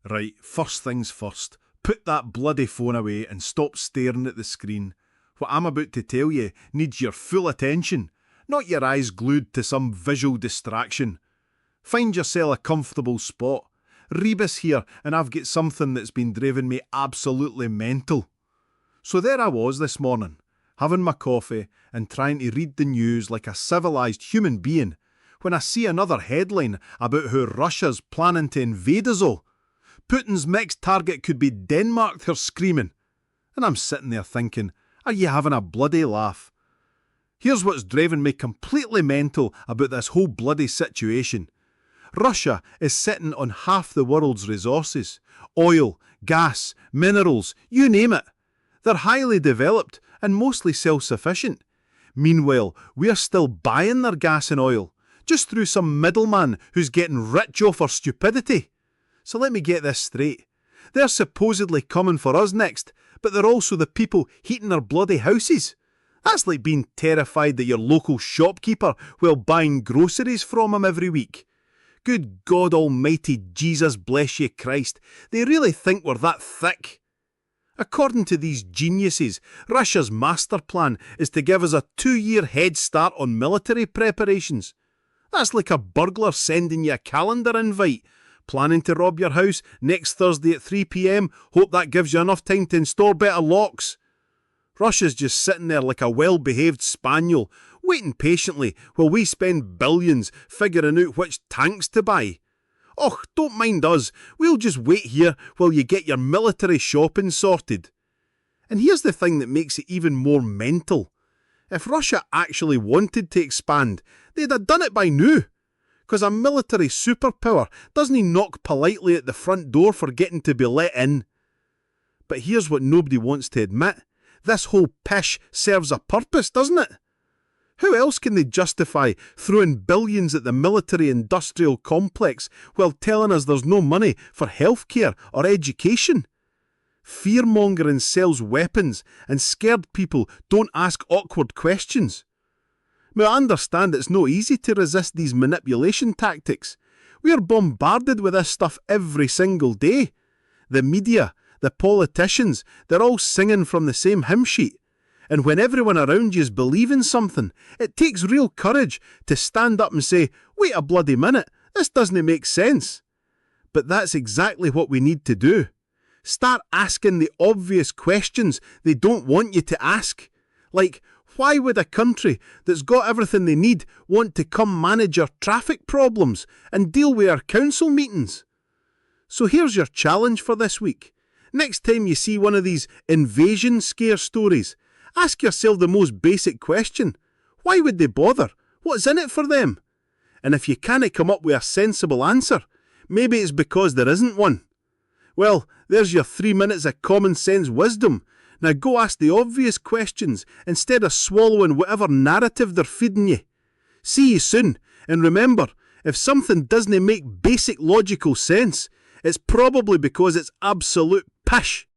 Right, first things first. Put that bloody phone away and stop staring at the screen. What I'm about to tell you needs your full attention, not your eyes glued to some visual distraction. Find yourself a comfortable spot. Rebuzz here, and I've got something that's been driving me absolutely mental. So there I was this morning, having my coffee and trying to read the news like a civilised human being, when I see another headline about how Russia's planning to invade us all. Putin's next target could be Denmark, they're screaming. And I'm sitting there thinking, are you having a bloody laugh? Here's what's driving me completely mental about this whole bloody situation. Russia is sitting on half the world's resources. Oil, gas, minerals, you name it. They're highly developed and mostly self-sufficient. Meanwhile, we're still buying their gas and oil, just through some middleman who's getting rich off our stupidity. So let me get this straight. They're supposedly coming for us next, but they're also the people heating our bloody houses. That's like being terrified that your local shopkeeper while buying groceries from him every week. Good God Almighty, Jesus bless you Christ, they really think we're that thick. According to these geniuses, Russia's master plan is to give us a 2-year head start on military preparations. That's like a burglar sending you a calendar invite. Planning to rob your house next Thursday at 3 p.m, hope that gives you enough time to install better locks. Russia's just sitting there like a well-behaved spaniel, waiting patiently while we spend billions figuring out which tanks to buy. Oh, don't mind us, we'll just wait here while you get your military shopping sorted. And here's the thing that makes it even more mental. If Russia actually wanted to expand, they'd have done it by now. Because a military superpower doesn't knock politely at the front door for getting to be let in. But here's what nobody wants to admit. This whole Pish serves a purpose, doesn't it? How else can they justify throwing billions at the military-industrial complex while telling us there's no money for healthcare or education? Fear-mongering sells weapons and scared people don't ask awkward questions. Now, I understand it's no easy to resist these manipulation tactics. We are bombarded with this stuff every single day. The media, the politicians, they're all singing from the same hymn sheet. And when everyone around you's believing something, it takes real courage to stand up and say, wait a bloody minute, this doesn't make sense. But that's exactly what we need to do. Start asking the obvious questions they don't want you to ask. Like, why would a country that's got everything they need want to come manage our traffic problems and deal with our council meetings? So here's your challenge for this week. Next time you see one of these invasion scare stories, ask yourself the most basic question. Why would they bother? What's in it for them? And if you can't come up with a sensible answer, maybe it's because there isn't one. Well, there's your 3 minutes of common sense wisdom. Now go ask the obvious questions instead of swallowing whatever narrative they're feeding you. See you soon, and remember, if something doesn't make basic logical sense, it's probably because it's absolute pish.